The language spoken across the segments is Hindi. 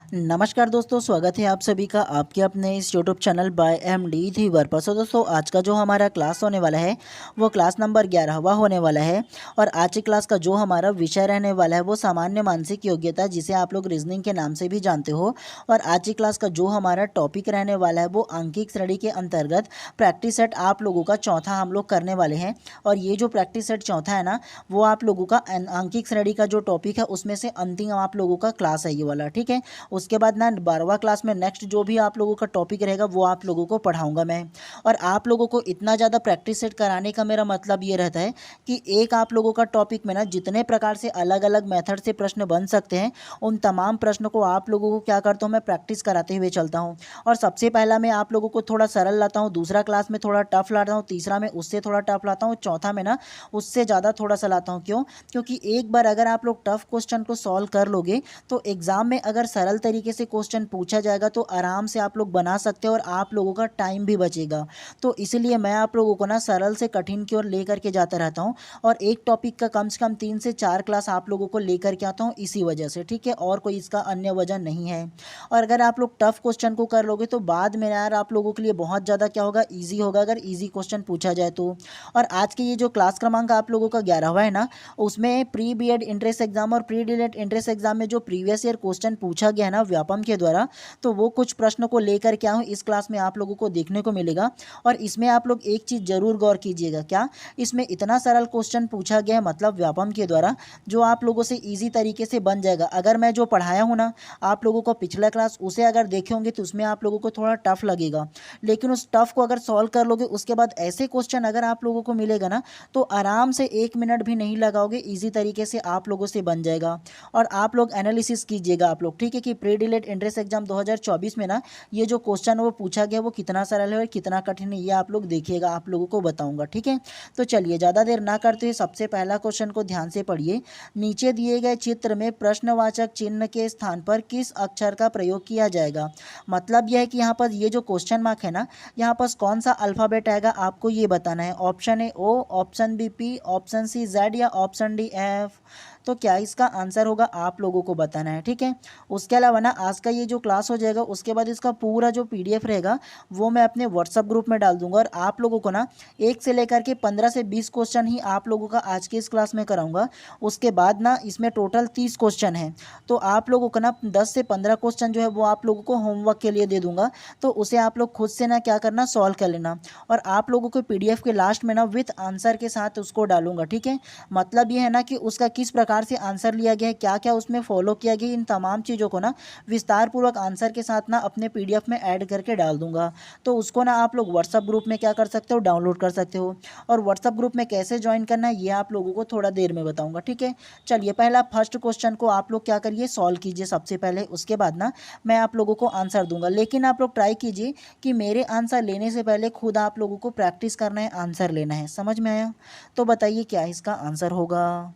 नमस्कार दोस्तों, स्वागत है आप सभी का आपके अपने इस यूट्यूब चैनल बाय एमडी धीवर पर। सो दोस्तों, आज का जो हमारा क्लास होने वाला है वो क्लास नंबर 11वां होने वाला है। और आज की क्लास का जो हमारा विषय रहने वाला है वो सामान्य मानसिक योग्यता, जिसे आप लोग रीजनिंग के नाम से भी जानते हो। और आज की क्लास का जो हमारा टॉपिक रहने वाला है वो अंकिक श्रेणी के अंतर्गत प्रैक्टिस सेट आप लोगों का चौथा हम लोग करने वाले हैं। और ये जो प्रैक्टिस सेट चौथा है ना, वो आप लोगों का अंकिक श्रेणी का जो टॉपिक है उसमें से अंतिम आप लोगों का क्लास है ये वाला, ठीक है। उसके बाद ना 12वां क्लास में नेक्स्ट जो भी आप लोगों का टॉपिक रहेगा वो आप लोगों को पढ़ाऊंगा मैं। और आप लोगों को इतना ज़्यादा प्रैक्टिस सेट कराने का मेरा मतलब ये रहता है कि एक आप लोगों का टॉपिक में ना जितने प्रकार से अलग अलग मेथड से प्रश्न बन सकते हैं, उन तमाम प्रश्नों को आप लोगों को क्या करता हूँ, मैं प्रैक्टिस कराते हुए चलता हूँ। और सबसे पहला मैं आप लोगों को थोड़ा सरल लाता हूँ, दूसरा क्लास में थोड़ा टफ लाता हूँ, तीसरा में उससे थोड़ा टफ लाता हूँ, चौथा में ना उससे ज़्यादा थोड़ा सा लाता हूँ। क्यों? क्योंकि एक बार अगर आप लोग टफ क्वेश्चन को सॉल्व कर लोगे तो एग्ज़ाम में अगर सरल तरीके से क्वेश्चन पूछा जाएगा तो आराम से आप लोग बना सकते हो और आप लोगों का टाइम भी बचेगा। तो इसलिए मैं आप लोगों को ना सरल से कठिन की ओर लेकर के जाता रहता हूँ। और एक टॉपिक का कम से कम 3 से 4 क्लास आप लोगों को लेकर के आता हूँ इसी वजह से, ठीक है। और कोई इसका अन्य वजह नहीं है। और अगर आप लोग टफ क्वेश्चन को कर लोगे तो बाद में यार आप लोगों के लिए बहुत ज़्यादा क्या होगा, ईजी होगा अगर ईजी क्वेश्चन पूछा जाए तो। और आज के ये जो क्लास क्रमांक आप लोगों का 11वां है ना, उसमें प्री बीएड इंट्रेंस एग्जाम और प्री डीएलएड इंट्रेंस एग्जाम में जो प्रीवियस ईयर क्वेश्चन पूछा गया है ना व्यापम के द्वारा, तो वो कुछ प्रश्नों को लेकर के आऊँ इस क्लास में आप लोगों को देखने को मिलेगा। और इसमें आप लोग एक चीज़ जरूर गौर कीजिएगा, क्या इसमें इतना सरल क्वेश्चन पूछा गया है मतलब व्यापम के द्वारा, जो आप लोगों से ईजी तरीके से बन जाएगा। अगर मैं जो पढ़ाया हूँ ना आप लोगों को पिछला क्लास, उसे अगर देखे होंगे तो उसमें आप लोगों को थोड़ा टफ लगेगा, लेकिन उस टफ को अगर सॉल्व कर लोगे उसके बाद ऐसे क्वेश्चन अगर आप लोगों को मिलेगा ना तो आराम से 1 मिनट भी नहीं लगाओगे, ईजी तरीके से आप लोगों से बन जाएगा। और आप लोग एनालिसिस कीजिएगा आप लोग, ठीक है, कि प्री डीएलएड एंट्रेंस एग्जाम 2024 में ना ये जो क्वेश्चन वो पूछा गया वो कितना सरल है और कितना कठिन है, ये आप लोग देखिएगा, आप लोगों को बताऊंगा, ठीक है। तो चलिए ज़्यादा देर ना करते हुए सबसे पहला क्वेश्चन को ध्यान से पढ़िए। नीचे दिए गए चित्र में प्रश्नवाचक चिन्ह के स्थान पर किस अक्षर का प्रयोग किया जाएगा। मतलब यह है कि यहाँ पर ये जो क्वेश्चन मार्क है ना, यहाँ पर कौन सा अल्फ़ाबेट आएगा आपको ये बताना है। Option A O, option B P, option C Z या ऑप्शन डी एफ। तो क्या इसका आंसर होगा आप लोगों को बताना है, ठीक है। उसके अलावा ना आज का ये जो क्लास हो जाएगा उसके बाद इसका पूरा जो पीडीएफ रहेगा वो मैं अपने व्हाट्सअप ग्रुप में डाल दूंगा। और आप लोगों को ना 1 से लेकर के 15 से 20 क्वेश्चन ही आप लोगों का आज की इस क्लास में कराऊंगा। उसके बाद ना इसमें टोटल 30 क्वेश्चन है, तो आप लोगों को ना 10 से 15 क्वेश्चन जो है वो आप लोगों को होमवर्क के लिए दे दूंगा। तो उसे आप लोग खुद से ना क्या करना, सॉल्व कर लेना। और आप लोगों को पीडीएफ के लास्ट में ना विथ आंसर के साथ उसको डालूंगा, ठीक है। मतलब ये है ना कि उसका किस प्रकार से आंसर लिया गया है, क्या क्या उसमें फॉलो किया गया, इन तमाम चीज़ों को ना विस्तार पूर्वक आंसर के साथ ना अपने पीडीएफ में ऐड करके डाल दूंगा। तो उसको ना आप लोग व्हाट्सअप ग्रुप में क्या कर सकते हो, डाउनलोड कर सकते हो। और व्हाट्सअप ग्रुप में कैसे ज्वाइन करना है ये आप लोगों को थोड़ा देर में बताऊंगा, ठीक है। चलिए पहला फर्स्ट क्वेश्चन को आप लोग क्या करिए, सॉल्व कीजिए सबसे पहले। उसके बाद ना मैं आप लोगों को आंसर दूंगा, लेकिन आप लोग ट्राई कीजिए कि मेरे आंसर लेने से पहले खुद आप लोगों को प्रैक्टिस करना है, आंसर लेना है। समझ में आया? तो बताइए क्या इसका आंसर होगा।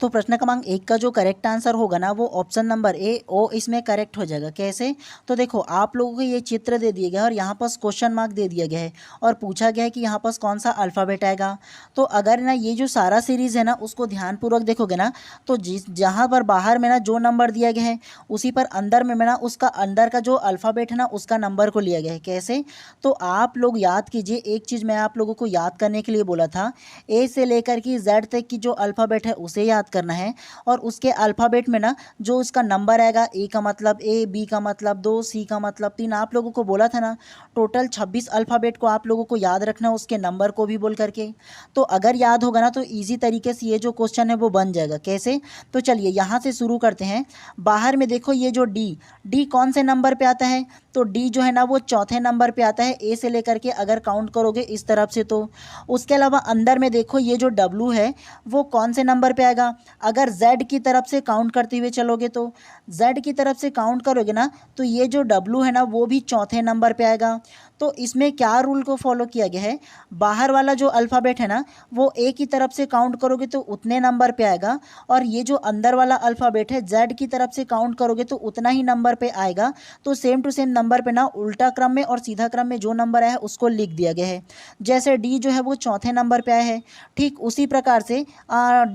तो प्रश्न क्रमांक 1 का जो करेक्ट आंसर होगा ना वो ऑप्शन नंबर ए ओ इसमें करेक्ट हो जाएगा। कैसे? तो देखो आप लोगों को ये चित्र दे दिया गया है और यहाँ पर क्वेश्चन मार्क दे दिया गया है और पूछा गया है कि यहाँ पर कौन सा अल्फ़ाबेट आएगा। तो अगर ना ये जो सारा सीरीज़ है ना उसको ध्यानपूर्वक देखोगे ना, तो जिस जहाँ पर बाहर में ना जो नंबर दिया गया है उसी पर अंदर में ना उसका अंदर का जो अल्फ़ाबेट है ना उसका नंबर को लिया गया है। कैसे? तो आप लोग याद कीजिए, एक चीज़ मैं आप लोगों को याद करने के लिए बोला था, ए से लेकर के जेड तक की जो अल्फ़ाबेट है उसे याद करना है। और उसके अल्फ़ाबेट में ना जो उसका नंबर आएगा, ए का मतलब ए, बी का मतलब 2, सी का मतलब 3, आप लोगों को बोला था ना टोटल 26 अल्फ़ाबेट को आप लोगों को याद रखना है, उसके नंबर को भी बोल करके। तो अगर याद होगा ना तो ईजी तरीके से ये जो क्वेश्चन है वो बन जाएगा। कैसे? तो चलिए यहाँ से शुरू करते हैं। बाहर में देखो ये जो डी कौन से नंबर पे आता है, तो डी जो है ना वो चौथे नंबर पे आता है ए से लेकर के, अगर काउंट करोगे इस तरफ से तो। उसके अलावा अंदर में देखो ये जो डब्लू है वो कौन से नंबर पे आएगा, अगर Z की तरफ से काउंट करते हुए चलोगे तो Z की तरफ से काउंट करोगे ना तो ये जो W है ना वो भी चौथे नंबर पे आएगा। तो इसमें क्या रूल को फॉलो किया गया है, बाहर वाला जो अल्फ़ाबेट है ना वो ए की तरफ से काउंट करोगे तो उतने नंबर पे आएगा, और ये जो अंदर वाला अल्फ़ाबेट है जेड की तरफ से काउंट करोगे तो उतना ही नंबर पे आएगा। तो सेम टू सेम नंबर पे ना उल्टा क्रम में और सीधा क्रम में जो नंबर आया है उसको लिख दिया गया है। जैसे डी जो है वो चौथे नंबर पे आया है, ठीक उसी प्रकार से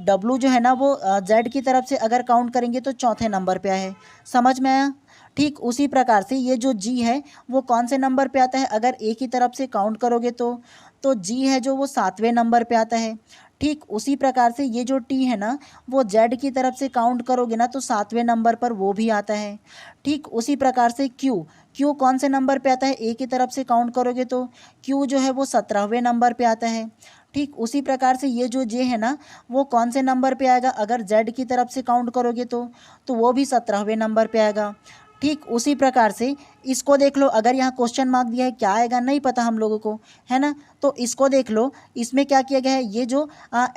डब्लू जो है ना वो जेड की तरफ से अगर काउंट करेंगे तो चौथे नंबर पे आया है। समझ में आया? ठीक उसी प्रकार से ये जो जी है वो कौन से नंबर पे आता है, अगर ए की तरफ से काउंट करोगे तो जी है जो वो 7वें नंबर पे आता है। ठीक उसी प्रकार से ये जो टी है ना वो जेड की तरफ से काउंट करोगे ना तो 7वें नंबर पर वो भी आता है। ठीक उसी प्रकार से क्यू कौन से नंबर पे आता है, ए की तरफ से काउंट करोगे तो क्यू जो है वो 17वें नंबर पे आता है। ठीक उसी प्रकार से ये जो जे है ना वो कौन से नंबर पे आएगा, अगर जेड की तरफ से काउंट करोगे तो वो भी 17वें नंबर पे आएगा। ठीक उसी प्रकार से इसको देख लो, अगर यहाँ क्वेश्चन मार्क दिया है क्या आएगा नहीं पता हम लोगों को, है ना, तो इसको देख लो, इसमें क्या किया गया है, ये जो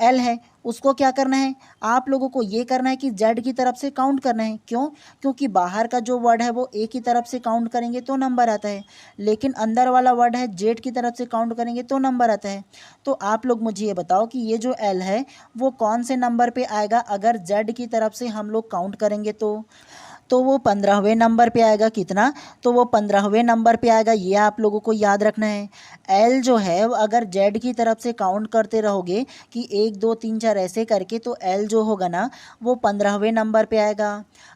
एल है उसको क्या करना है, आप लोगों को ये करना है कि जेड की तरफ से काउंट करना है। क्यों? क्योंकि बाहर का जो वर्ड है वो ए की तरफ से काउंट करेंगे तो नंबर आता है, लेकिन अंदर वाला वर्ड है जेड की तरफ से काउंट करेंगे तो नंबर आता है। तो आप लोग मुझे ये बताओ कि ये जो एल है वो कौन से नंबर पे आएगा अगर जेड की तरफ से हम लोग काउंट करेंगे तो वो 15वें नंबर पे आएगा। कितना? तो वो 15वें नंबर पे आएगा, ये आप लोगों को याद रखना है। एल जो है अगर जेड की तरफ से काउंट करते रहोगे कि 1 2 3 4 ऐसे करके, तो एल जो होगा ना वो 15वें नंबर पे आएगा।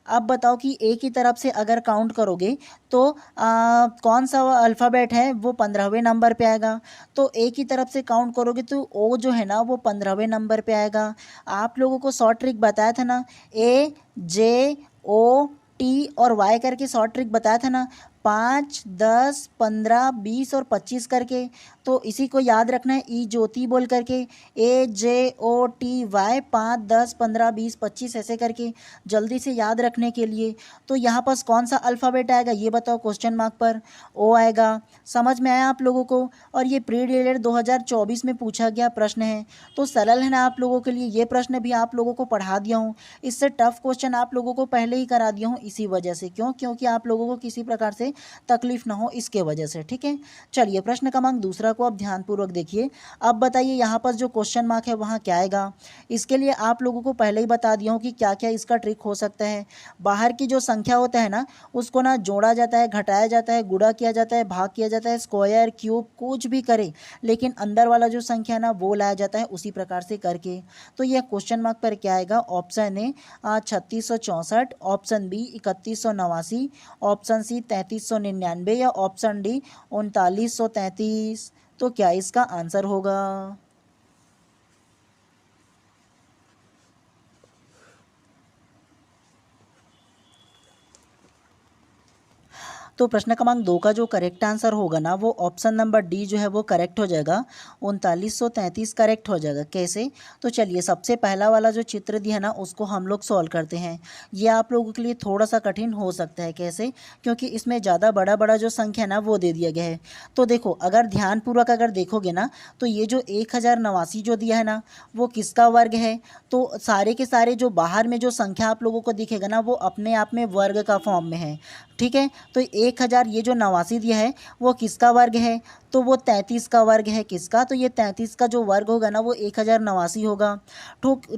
अब बताओ कि ए की तरफ से अगर काउंट करोगे तो कौन सा अल्फ़ाबेट है वो 15वें नंबर पे आएगा। तो ए की तरफ से काउंट करोगे तो ओ जो है ना वो 15वें नंबर पे आएगा। आप लोगों को शॉर्ट ट्रिक बताया था ना, ए जे ओ टी और वाई करके शॉर्ट ट्रिक बताया था ना, 5 10 15 20 और 25 करके। तो इसी को याद रखना है, ई ज्योति बोल करके, ए जे ओ टी वाई 5 10 15 20 25 ऐसे करके जल्दी से याद रखने के लिए। तो यहाँ पास कौन सा अल्फ़ाबेट आएगा ये बताओ, क्वेश्चन मार्क पर ओ आएगा। समझ में आया आप लोगों को? और ये प्री डीएलएड 2024 में पूछा गया प्रश्न है, तो सरल है ना आप लोगों के लिए। ये प्रश्न भी आप लोगों को पढ़ा दिया हूँ, इससे टफ क्वेश्चन आप लोगों को पहले ही करा दिया हूँ इसी वजह से। क्यों? क्योंकि आप लोगों को किसी प्रकार से तकलीफ ना हो इसके वजह से। ठीक है, चलिए प्रश्न क्रमांक दूसरा को अब ध्यानपूर्वक देखिए। अब बताइए यहाँ पर जो क्वेश्चन मार्क है वहाँ क्या आएगा। इसके लिए आप लोगों को पहले ही बता दिया हूँ कि क्या क्या इसका ट्रिक हो सकता है। बाहर की जो संख्या होता है ना उसको ना जोड़ा जाता है, घटाया जाता है, गुणा किया जाता है, भाग किया जाता है, स्क्वायर क्यूब कुछ भी करे, लेकिन अंदर वाला जो संख्या ना वो लाया जाता है उसी प्रकार से करके। तो यह क्वेश्चन मार्क पर क्या आएगा? Option A 3664, option B 3189, option C 3399 या ऑप्शन डी 3933। तो क्या इसका आंसर होगा? तो प्रश्न क्रमांक 2 का जो करेक्ट आंसर होगा ना वो ऑप्शन नंबर डी जो है वो करेक्ट हो जाएगा, 3933 करेक्ट हो जाएगा। कैसे? तो चलिए सबसे पहला वाला जो चित्र दिया है ना उसको हम लोग सॉल्व करते हैं। ये आप लोगों के लिए थोड़ा सा कठिन हो सकता है। कैसे? क्योंकि इसमें ज़्यादा बड़ा बड़ा जो संख्या ना वो दे दिया गया है। तो देखो अगर ध्यानपूर्वक अगर देखोगे ना तो ये जो 1089 जो दिया है ना वो किसका वर्ग है? तो सारे के सारे जो बाहर में जो संख्या आप लोगों को दिखेगा ना वो अपने आप में वर्ग का फॉर्म में है। ठीक है, तो 1000 ये जो 89 दिया है वो किसका वर्ग है? तो वो 33 का वर्ग है। किसका? तो ये 33 का जो वर्ग होगा ना वो 1089 होगा।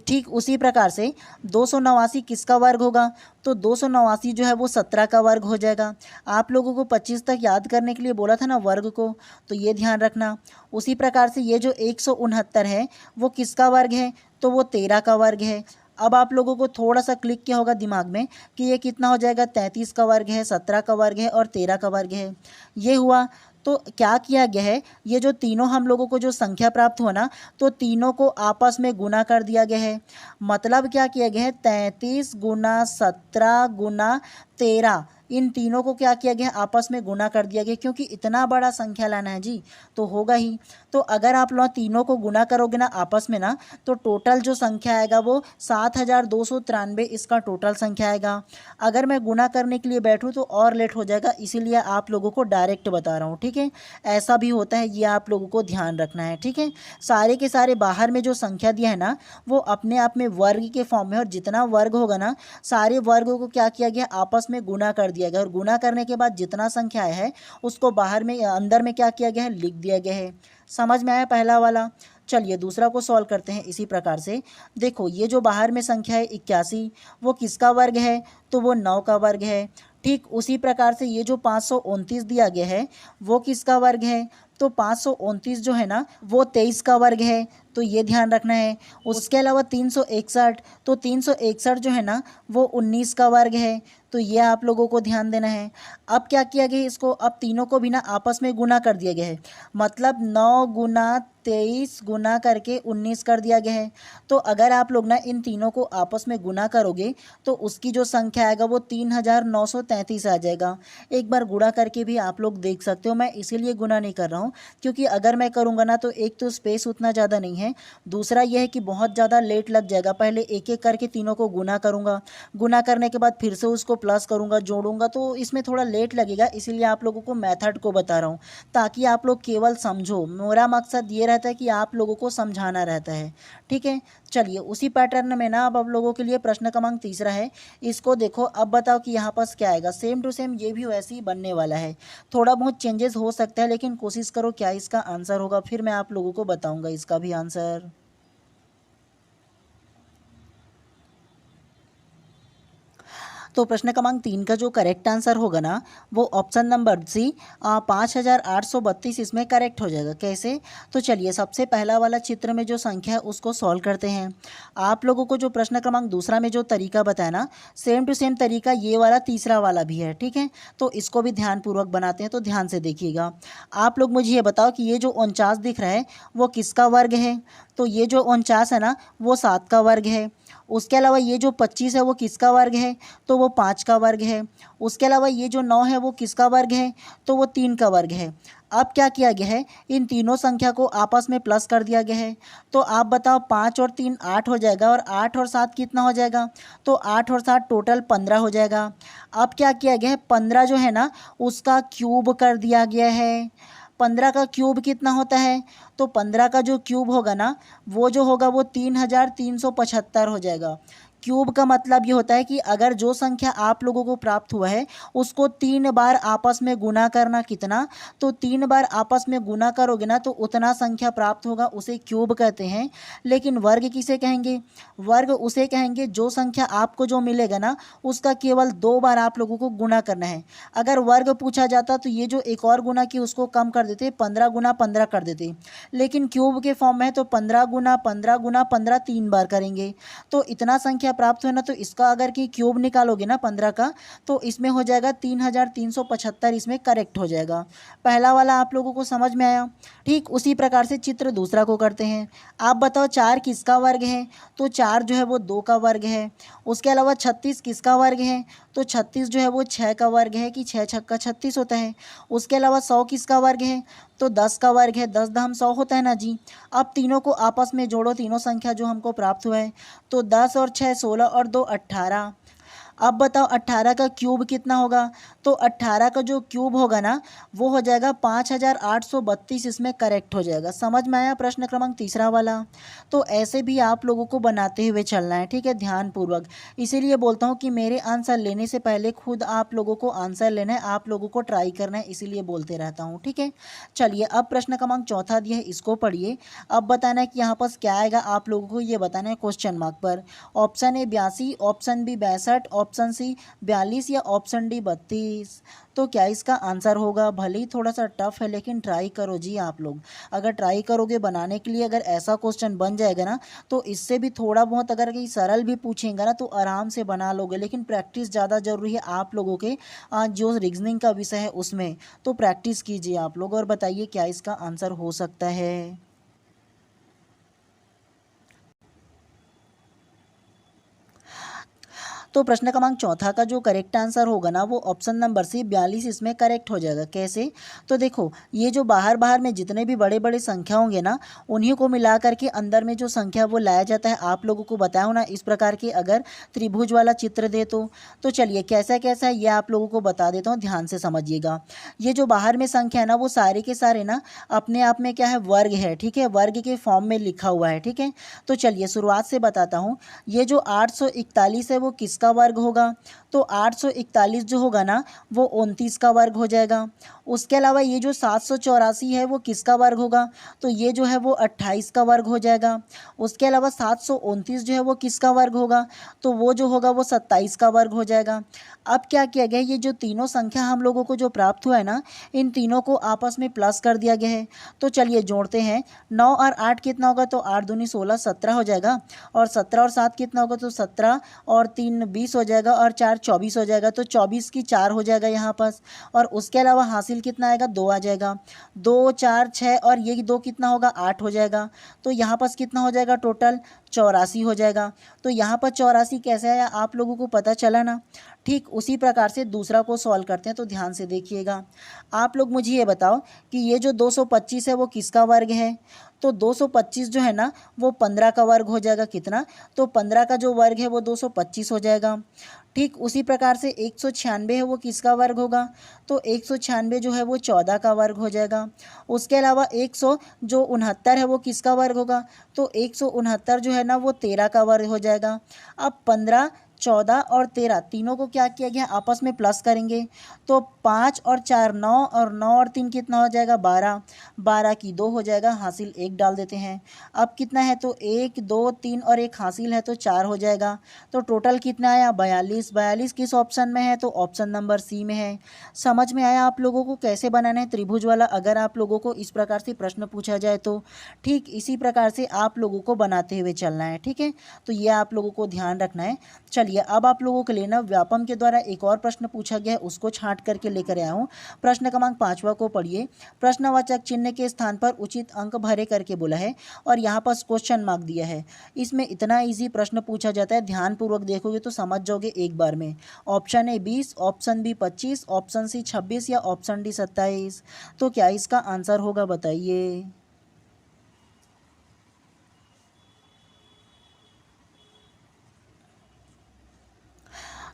ठीक उसी प्रकार से 289 किसका वर्ग होगा? तो 289 जो है वो 17 का वर्ग हो जाएगा। आप लोगों को 25 तक याद करने के लिए बोला था ना वर्ग को, तो ये ध्यान रखना। उसी प्रकार से ये जो 169 है वो किसका वर्ग है? तो वो 13 का वर्ग है। अब आप लोगों को थोड़ा सा क्लिक किया होगा दिमाग में कि ये कितना हो जाएगा, 33 का वर्ग है, 17 का वर्ग है और 13 का वर्ग है। ये हुआ। तो क्या किया गया है, ये जो तीनों हम लोगों को जो संख्या प्राप्त हुआ ना तो तीनों को आपस में गुना कर दिया गया है। मतलब क्या किया गया है, 33 गुना 17 गुना 13, इन तीनों को क्या किया गया है, आपस में गुना कर दिया गया, क्योंकि इतना बड़ा संख्या लाना है जी तो होगा ही। तो अगर आप लोग तीनों को गुना करोगे ना आपस में ना तो टोटल जो संख्या आएगा वो 7293 इसका टोटल संख्या आएगा। अगर मैं गुना करने के लिए बैठूँ तो और लेट हो जाएगा, इसीलिए आप लोगों को डायरेक्ट बता रहा हूँ। ठीक है, ऐसा भी होता है, ये आप लोगों को ध्यान रखना है। ठीक है, सारे के सारे बाहर में जो संख्या दिया है ना वो अपने आप में वर्ग के फॉर्म में, और जितना वर्ग होगा ना सारे वर्गों को क्या किया गया, आपस में गुना कर दिया गया और गुना करने के बाद जितना संख्या आया है उसको बाहर में अंदर में क्या किया गया है, लिख दिया गया है। समझ में आया पहला वाला। चलिए दूसरा को सॉल्व करते हैं इसी प्रकार से। देखो ये जो बाहर में संख्या है 81, वो किसका वर्ग है, तो वो 9 का वर्ग है। ठीक उसी प्रकार से ये जो 529 दिया गया है वो किसका वर्ग है, तो 529 जो है ना वो 23 का वर्ग है, तो ये ध्यान रखना है। उसके अलावा 361, तो 361 जो है ना वो 19 का वर्ग है, तो ये आप लोगों को ध्यान देना है। अब क्या किया गया है, इसको अब तीनों को भी ना आपस में गुना कर दिया गया है, मतलब 9 गुना 23 गुना करके 19 कर दिया गया है। तो अगर आप लोग ना इन तीनों को आपस में गुना करोगे तो उसकी जो संख्या आएगा वो 3933 आ जाएगा। एक बार गुणा करके भी आप लोग देख सकते हो, मैं इसीलिए गुना नहीं कर रहा हूँ क्योंकि अगर मैं करूँगा ना तो एक तो स्पेस उतना ज़्यादा नहीं है, दूसरा यह है कि बहुत ज़्यादा लेट लग जाएगा। पहले एक एक करके तीनों को गुना करूँगा, गुना करने के बाद फिर से उसको प्लस करूँगा, जोड़ूंगा, तो इसमें थोड़ा लेट लगेगा। इसीलिए आप लोगों को मेथड को बता रहा हूँ ताकि आप लोग केवल समझो। मेरा मकसद ये रहता है कि आप लोगों को समझाना रहता है, ठीक है। चलिए उसी पैटर्न में ना अब आप लोगों के लिए प्रश्न क्रमांक तीसरा है, इसको देखो। अब बताओ कि यहाँ पास क्या आएगा। सेम टू सेम ये भी वैसे ही बनने वाला है, थोड़ा बहुत चेंजेस हो सकता है, लेकिन कोशिश करो क्या इसका आंसर होगा, फिर मैं आप लोगों को बताऊंगा इसका भी आंसर। तो प्रश्न क्रमांक 3 का जो करेक्ट आंसर होगा ना वो ऑप्शन नंबर सी 5832 इसमें करेक्ट हो जाएगा। कैसे, तो चलिए सबसे पहला वाला चित्र में जो संख्या है उसको सॉल्व करते हैं। आप लोगों को जो प्रश्न क्रमांक दूसरा में जो तरीका बताया ना सेम टू सेम तरीका ये वाला तीसरा वाला भी है, ठीक है। तो इसको भी ध्यानपूर्वक बनाते हैं, तो ध्यान से देखिएगा। आप लोग मुझे ये बताओ कि ये जो 49 दिख रहा है वो किसका वर्ग है, तो ये जो 49 है ना वो 7 का वर्ग है। उसके अलावा ये जो 25 है वो किसका वर्ग है, तो वो 5 का वर्ग है। उसके अलावा ये जो 9 है वो किसका वर्ग है, तो वो 3 का वर्ग है। अब क्या किया गया है, इन तीनों संख्या को आपस में प्लस कर दिया गया है। तो आप बताओ 5 और 3 8 हो जाएगा, और 8 और 7 कितना हो जाएगा, तो 8 और 7 टोटल 15 हो जाएगा। अब क्या किया गया है, 15 जो है ना उसका क्यूब कर दिया गया है। 15 का क्यूब कितना होता है, तो 15 का जो क्यूब होगा ना वो जो होगा वो 3375 हो जाएगा। क्यूब का मतलब ये होता है कि अगर जो संख्या आप लोगों को प्राप्त हुआ है उसको 3 बार आपस में गुना करना। कितना, तो 3 बार आपस में गुना करोगे ना तो उतना संख्या प्राप्त होगा, उसे क्यूब कहते हैं। लेकिन वर्ग किसे कहेंगे, वर्ग उसे कहेंगे जो संख्या आपको जो मिलेगा ना उसका केवल 2 बार आप लोगों को गुना करना है। अगर वर्ग पूछा जाता तो ये जो एक और गुना की उसको कम कर देते, 15 गुना 15 कर देते, लेकिन क्यूब के फॉर्म में है तो 15 गुना 15 गुना 15 3 बार करेंगे। तो इतना संख्या प्राप्त हुआ ना, तो इसका अगर कि क्यूब निकालोगे ना 15 का तो इसमें हो जाएगा 3375, इसमें करेक्ट हो जाएगा। पहला वाला आप लोगों को समझ में आया। ठीक उसी प्रकार से चित्र दूसरा को करते हैं। आप बताओ 4 किसका वर्ग है, तो 4 जो है वो 2 का वर्ग है। उसके अलावा 36 किसका वर्ग है, तो 36 जो है वो 6 का वर्ग है, कि 6 छक्का 36 होता है। उसके अलावा 100 किसका वर्ग है, तो 10 का वर्ग है, 10 दम 100 होता है ना जी। अब तीनों को आपस में जोड़ो, तीनों संख्या जो हमको प्राप्त हुआ है, तो 10 और 6 16 और 2 18। अब बताओ 18 का क्यूब कितना होगा, तो 18 का जो क्यूब होगा ना वो हो जाएगा 5832, इसमें करेक्ट हो जाएगा। समझ में आया प्रश्न क्रमांक तीसरा वाला। तो ऐसे भी आप लोगों को बनाते हुए चलना है, ठीक है, ध्यानपूर्वक। इसीलिए बोलता हूँ कि मेरे आंसर लेने से पहले खुद आप लोगों को आंसर लेना है, आप लोगों को ट्राई करना है, इसीलिए बोलते रहता हूँ, ठीक है। चलिए अब प्रश्न क्रमांक चौथा दिया है, इसको पढ़िए। अब बताना है कि यहाँ पर क्या आएगा, आप लोगों को ये बताना है क्वेश्चन मार्क पर। Option A 82, option B 62, option C 42 या ऑप्शन डी 32। तो क्या इसका आंसर होगा। भले ही थोड़ा सा टफ है लेकिन ट्राई करो जी। आप लोग अगर ट्राई करोगे बनाने के लिए, अगर ऐसा क्वेश्चन बन जाएगा ना तो इससे भी थोड़ा बहुत अगर कहीं सरल भी पूछेंगे ना तो आराम से बना लोगे। लेकिन प्रैक्टिस ज़्यादा ज़रूरी है आप लोगों के जो रीजनिंग का विषय है उसमें, तो प्रैक्टिस कीजिए आप लोग। और बताइए क्या इसका आंसर हो सकता है। तो प्रश्न क्रमांक चौथा का जो करेक्ट आंसर होगा ना वो ऑप्शन नंबर सी 42, इसमें करेक्ट हो जाएगा। कैसे, तो देखो ये जो बाहर बाहर में जितने भी बड़े बड़े संख्या होंगे ना उन्हीं को मिला करके अंदर में जो संख्या वो लाया जाता है। आप लोगों को बताया हो ना इस प्रकार के अगर त्रिभुज वाला चित्र दे तो चलिए कैसा कैसा है ये आप लोगों को बता देता हूँ, ध्यान से समझिएगा। ये जो बाहर में संख्या है ना वो सारे के सारे ना अपने आप में क्या है, वर्ग है, ठीक है, वर्ग के फॉर्म में लिखा हुआ है, ठीक है। तो चलिए शुरुआत से बताता हूँ। ये जो 841 है वो किसका का वर्ग होगा, तो 841 जो होगा ना वो 29 का वर्ग हो जाएगा। उसके अलावा ये जो 784 है वो किसका वर्ग होगा, तो ये जो है वो 28 का वर्ग हो जाएगा। उसके अलावा 729 जो है वो किसका वर्ग होगा, तो वो जो होगा वो 27 का वर्ग हो जाएगा। अब क्या किया गया है, ये जो तीनों संख्या हम लोगों को जो प्राप्त हुआ है ना, इन तीनों को आपस में प्लस कर दिया गया है। तो चलिए जोड़ते हैं। 9 और 8 कितना होगा, तो 8 दूनी 16, 17 हो जाएगा। और 17 और 7 कितना होगा, तो 17 और 3 20 हो जाएगा, और 4 24 हो जाएगा। तो 24 की 4 हो जाएगा यहाँ पास। और उसके अलावा हासिल कितना आएगा, 2 आ जाएगा। 2 4 6 और ये 2 कितना होगा, 8 हो जाएगा। तो यहाँ पास कितना हो जाएगा, टोटल 84 हो जाएगा। तो यहाँ पर 84 कैसे आया आप लोगों को पता चला ना। ठीक उसी प्रकार से दूसरा को सॉल्व करते हैं, तो ध्यान से देखिएगा। आप लोग मुझे ये बताओ कि ये जो 225 है वो किसका वर्ग है, तो 225 जो है ना वो 15 का वर्ग हो जाएगा। कितना, तो 15 का जो वर्ग है वो 225 हो जाएगा। ठीक उसी प्रकार से 196 है वो किसका वर्ग होगा, तो 196 जो है वो 14 का वर्ग हो जाएगा। उसके अलावा 169 है वो किसका वर्ग होगा, तो 169 जो है ना वो 13 का वर्ग हो जाएगा। अब 15 14 और 13 तीनों को क्या किया गया, आपस में प्लस करेंगे। तो 5 और 4 9 और 9 और 3 कितना हो जाएगा, 12। 12 की 2 हो जाएगा, हासिल 1 डाल देते हैं। अब कितना है, तो 1 2 3 और 1 हासिल है तो 4 हो जाएगा। तो टोटल कितना आया, 42। 42 किस ऑप्शन में है, तो ऑप्शन नंबर सी में है। समझ में आया आप लोगों को कैसे बनाना है त्रिभुज वाला, अगर आप लोगों को इस प्रकार से प्रश्न पूछा जाए तो। ठीक इसी प्रकार से आप लोगों को बनाते हुए चलना है, ठीक है। तो ये आप लोगों को ध्यान रखना है। चलिए अब आप लोगों के लिए ना व्यापम के द्वारा एक और प्रश्न पूछा गया है, उसको छांट करके लेकर आया हूँ। प्रश्न क्रमांक 5वां को पढ़िए। प्रश्नवाचक चिन्ह के स्थान पर उचित अंक भरे करके बोला है, और यहाँ पर क्वेश्चन मार्क दिया है। इसमें इतना इजी प्रश्न पूछा जाता है, ध्यानपूर्वक देखोगे तो समझ जाओगे एक बार में। Option A 20, option B 25, option C 26 या ऑप्शन डी 27। तो क्या इसका आंसर होगा, बताइए।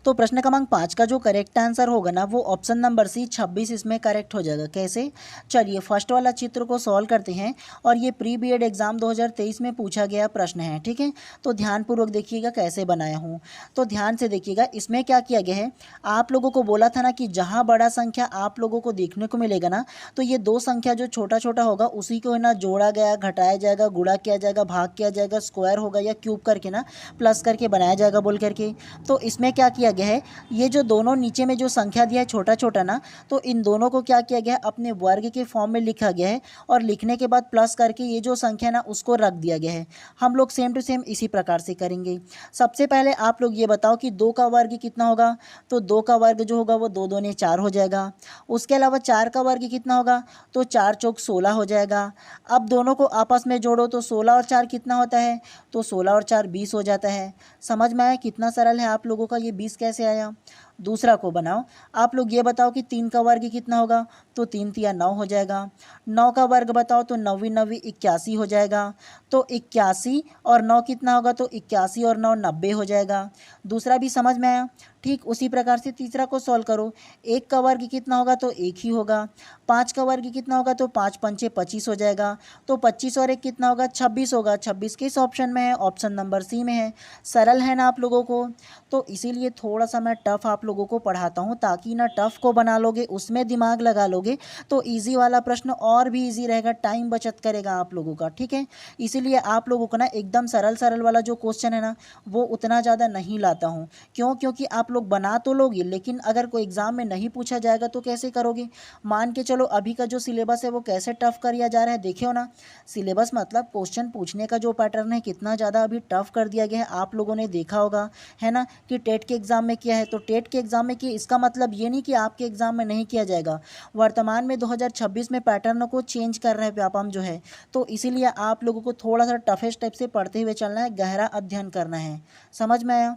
तो प्रश्न क्रमांक 5 का जो करेक्ट आंसर होगा ना वो ऑप्शन नंबर सी 26 इसमें करेक्ट हो जाएगा। कैसे, चलिए फर्स्ट वाला चित्र को सॉल्व करते हैं, और ये प्री बीएड एग्जाम 2023 में पूछा गया प्रश्न है, ठीक है। तो ध्यानपूर्वक देखिएगा कैसे बनाया हूँ। तो ध्यान से देखिएगा, इसमें क्या किया गया है, आप लोगों को बोला था ना कि जहाँ बड़ा संख्या आप लोगों को देखने को मिलेगा ना, तो ये दो संख्या जो छोटा छोटा होगा उसी को है ना जोड़ा गया, घटाया जाएगा, गुणा किया जाएगा, भाग किया जाएगा, स्क्वायर होगा या क्यूब करके ना प्लस करके बनाया जाएगा बोल करके। तो इसमें क्या किया गया है, ये जो दोनों नीचे में जो संख्या दिया है छोटा छोटा ना, तो इन दोनों को क्या किया गया है, अपने वर्ग के फॉर्म में लिखा गया है, और लिखने के बाद प्लस करके ये जो संख्या ना उसको रख दिया गया है। हम लोग सेम टू सेम इसी प्रकार से करेंगे। सबसे पहले आप लोग ये बताओ कि 2 का वर्ग कितना होगा, तो 2 का वर्ग जो होगा वो 2 दूनी 4 हो जाएगा। उसके अलावा 4 का वर्ग कितना होगा, तो 4 चौक 16 हो जाएगा। अब दोनों को आपस में जोड़ो तो 16 और 4 कितना होता है, तो 16 और 4 20 हो जाता है। समझ में आया कितना सरल है आप लोगों का, ये 20 कैसे आया। दूसरा को बनाओ, आप लोग ये बताओ कि 3 का वर्ग कितना होगा, तो 3 तिया 9 हो जाएगा। 9 का वर्ग बताओ, तो 9 9 81 हो जाएगा। तो 81 और 9 कितना होगा, तो 81 और 9 90 हो जाएगा। दूसरा भी समझ में आया। ठीक उसी प्रकार से तीसरा को सॉल्व करो। 1 का वर्ग कितना होगा, तो 1 ही होगा। 5 का वर्ग कितना होगा, तो 5 पंचे 25 हो जाएगा। तो 25 और 1 कितना होगा, 26 होगा। 26 किस ऑप्शन में है, ऑप्शन नंबर सी में है। सरल है ना आप लोगों को। तो इसीलिए थोड़ा सा मैं टफ आप लोगों को पढ़ाता हूँ, ताकि ना टफ को बना लोगे, उसमें दिमाग लगा लोगे तो इजी वाला प्रश्न और भी इजी रहेगा, टाइम बचत करेगा आप लोगों का, ठीक है। इसीलिए आप लोगों को ना एकदम सरल सरल वाला जो क्वेश्चन है ना वो उतना ज़्यादा नहीं लाता हूँ। क्यों, क्योंकि आप लोग बना तो लोगे, लेकिन अगर कोई एग्जाम में नहीं पूछा जाएगा तो कैसे करोगे। मान के चलो अभी का जो सिलेबस है वो कैसे टफ किया जा रहा है, देखियो ना। सिलेबस मतलब क्वेश्चन पूछने का जो पैटर्न है कितना ज़्यादा अभी टफ कर दिया गया है, आप लोगों ने देखा होगा, है ना। कि टेट के एग्जाम में किया है, तो टेट के एग्जाम में किया, इसका मतलब ये नहीं कि आपके एग्जाम में नहीं किया जाएगा। वर्तमान में 2026 में पैटर्न को चेंज कर रहे हैं व्यापम जो है, तो इसीलिए आप लोगों को थोड़ा सा टफेस्ट टाइप से पढ़ते हुए चलना है, गहरा अध्ययन करना है। समझ में आया।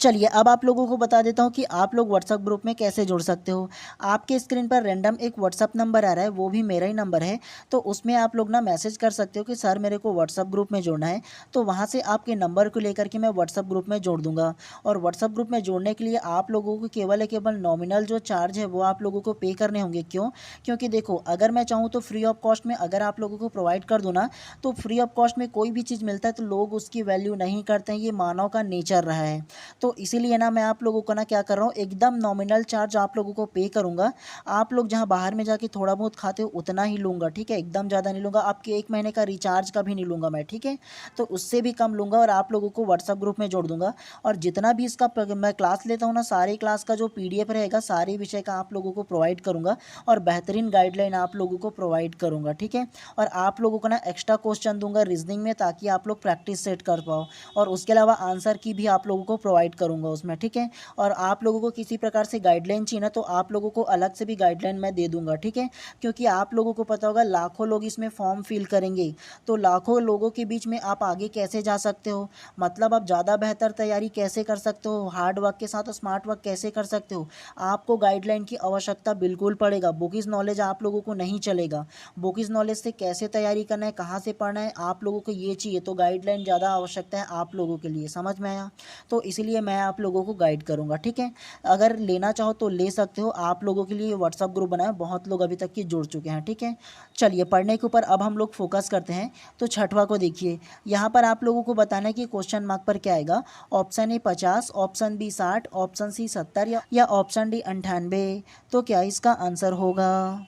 चलिए अब आप लोगों को बता देता हूँ कि आप लोग व्हाट्सएप ग्रुप में कैसे जुड़ सकते हो। आपके स्क्रीन पर रैंडम एक व्हाट्सएप नंबर आ रहा है, वो भी मेरा ही नंबर है। तो उसमें आप लोग ना मैसेज कर सकते हो कि सर मेरे को व्हाट्सएप ग्रुप में जोड़ना है, तो वहाँ से आपके नंबर को लेकर के मैं व्हाट्सएप ग्रुप में जोड़ दूंगा। और व्हाट्सएप ग्रुप में जोड़ने के लिए आप लोगों लोगों को केवल नॉमिनल जो चार्ज है वो आप लोगों को पे करने होंगे। क्यों? क्योंकि देखो, अगर मैं चाहूँ तो फ्री ऑफ कॉस्ट में अगर आप लोगों को प्रोवाइड कर दूँ ना, तो फ्री ऑफ कॉस्ट में कोई भी चीज़ मिलता है तो लोग उसकी वैल्यू नहीं करते हैं, ये मानव का नेचर रहा है। तो इसीलिए ना मैं आप लोगों को ना क्या कर रहा हूँ, एकदम नॉमिनल चार्ज आप लोगों को पे करूँगा। आप लोग जहाँ बाहर में जाके थोड़ा बहुत खाते हो उतना ही लूँगा, ठीक है? एकदम ज़्यादा नहीं लूँगा, आपके 1 महीने का रिचार्ज का भी नहीं लूँगा मैं, ठीक है? तो उससे भी कम लूँगा और आप लोगों को व्हाट्सएप ग्रुप में जोड़ दूँगा। और जितना भी इसका मैं क्लास लेता हूँ ना, सारे क्लास का जो PDF रहेगा सारे विषय का आप लोगों को प्रोवाइड करूँगा और बेहतरीन गाइडलाइन आप लोगों को प्रोवाइड करूँगा, ठीक है? और आप लोगों को ना एक्स्ट्रा क्वेश्चन दूंगा रीजनिंग में, ताकि आप लोग प्रैक्टिस सेट कर पाओ। और उसके अलावा आंसर की भी आप लोगों को प्रोवाइड करूँगा उसमें, ठीक है? और आप लोगों को किसी प्रकार से गाइडलाइन चाहिए ना, तो आप लोगों को अलग से भी गाइडलाइन मैं दे दूँगा, ठीक है? क्योंकि आप लोगों को पता होगा लाखों लोग इसमें फॉर्म फिल करेंगे, तो लाखों लोगों के बीच में आप आगे कैसे जा सकते हो, मतलब आप ज़्यादा बेहतर तैयारी कैसे कर सकते हो, हार्ड वर्क के साथ स्मार्ट वर्क कैसे कर सकते हो, आपको गाइडलाइन की आवश्यकता बिल्कुल पड़ेगा। बुकिश नॉलेज आप लोगों को नहीं चलेगा। बुकिश नॉलेज से कैसे तैयारी करना है, कहाँ से पढ़ना है, आप लोगों को ये चाहिए, तो गाइडलाइन ज़्यादा आवश्यकता है आप लोगों के लिए। समझ में आया? तो इसलिए मैं आप लोगों को गाइड करूँगा, ठीक है? अगर लेना चाहो तो ले सकते हो। आप लोगों के लिए व्हाट्सअप ग्रुप बनाया, बहुत लोग अभी तक के जुड़ चुके हैं, ठीक है? चलिए पढ़ने के ऊपर अब हम लोग फोकस करते हैं। तो छठवां को देखिए, यहाँ पर आप लोगों को बताना है कि क्वेश्चन मार्क पर क्या आएगा। Option A 50, option B 60, option C 70 या ऑप्शन डी 98। तो क्या इसका आंसर होगा?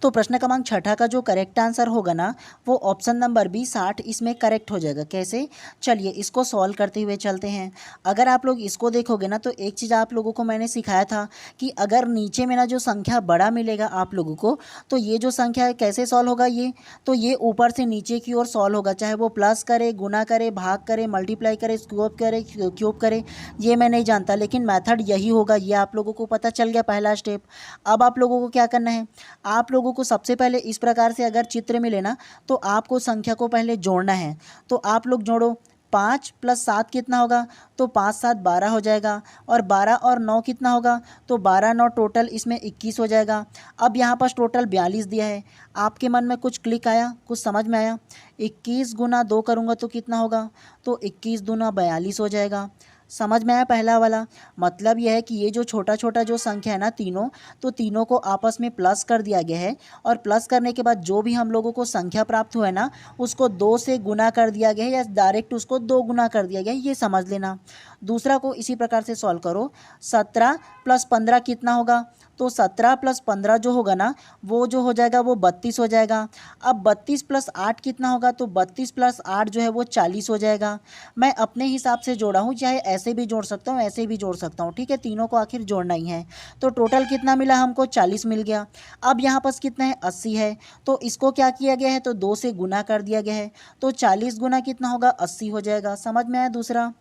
तो प्रश्न क्रमांक छठा का जो करेक्ट आंसर होगा ना, वो ऑप्शन नंबर बी 60 इसमें करेक्ट हो जाएगा। कैसे? चलिए इसको सॉल्व करते हुए चलते हैं। अगर आप लोग इसको देखोगे ना, तो एक चीज़ आप लोगों को मैंने सिखाया था कि अगर नीचे में ना जो संख्या बड़ा मिलेगा आप लोगों को, तो ये जो संख्या है कैसे सॉल्व होगा ये, तो ये ऊपर से नीचे की ओर सॉल्व होगा, चाहे वो प्लस करे, गुना करे, भाग करे, मल्टीप्लाई करे, क्यूब करे, ये मैं नहीं जानता, लेकिन मेथड यही होगा। ये आप लोगों को पता चल गया पहला स्टेप। अब आप लोगों को क्या करना है, आप लोगों को सबसे पहले इस प्रकार से अगर चित्र मिले ना, तो आपको संख्या को पहले जोड़ना है। तो आप लोग जोड़ो, 5 + 7 कितना होगा, तो 5 × 7 = 12 हो जाएगा। और 12 और 9 कितना होगा, तो 12 9 टोटल इसमें 21 हो जाएगा। अब यहाँ पर टोटल 42 दिया है। आपके मन में कुछ क्लिक आया, कुछ समझ में आया? 21 × 2 करूँगा तो कितना होगा, तो 21 दूना 42 हो जाएगा। समझ में आया पहला वाला? मतलब यह है कि ये जो छोटा छोटा जो संख्या है ना तीनों, तो तीनों को आपस में प्लस कर दिया गया है। और प्लस करने के बाद जो भी हम लोगों को संख्या प्राप्त हुआ है ना, उसको 2 से गुना कर दिया गया है, या डायरेक्ट उसको 2 गुना कर दिया गया है, ये समझ लेना। दूसरा को इसी प्रकार से सॉल्व करो। 17 + 15 कितना होगा, तो 17 + 15 जो होगा ना, वो जो हो जाएगा वो 32 हो जाएगा। अब 32 + 8 कितना होगा, तो 32 + 8 जो है वो 40 हो जाएगा। मैं अपने हिसाब से जोड़ा हूँ, चाहे ऐसे भी जोड़ सकता हूँ, ऐसे भी जोड़ सकता हूँ, ठीक है? तीनों को आखिर जोड़ना ही है। तो टोटल कितना मिला हमको, 40 मिल गया। अब यहाँ पास कितना है, 80 है। तो इसको क्या किया गया है, तो 2 से गुना कर दिया गया है। तो 40 गुना कितना होगा, 80 हो जाएगा। समझ में आया? दूसरा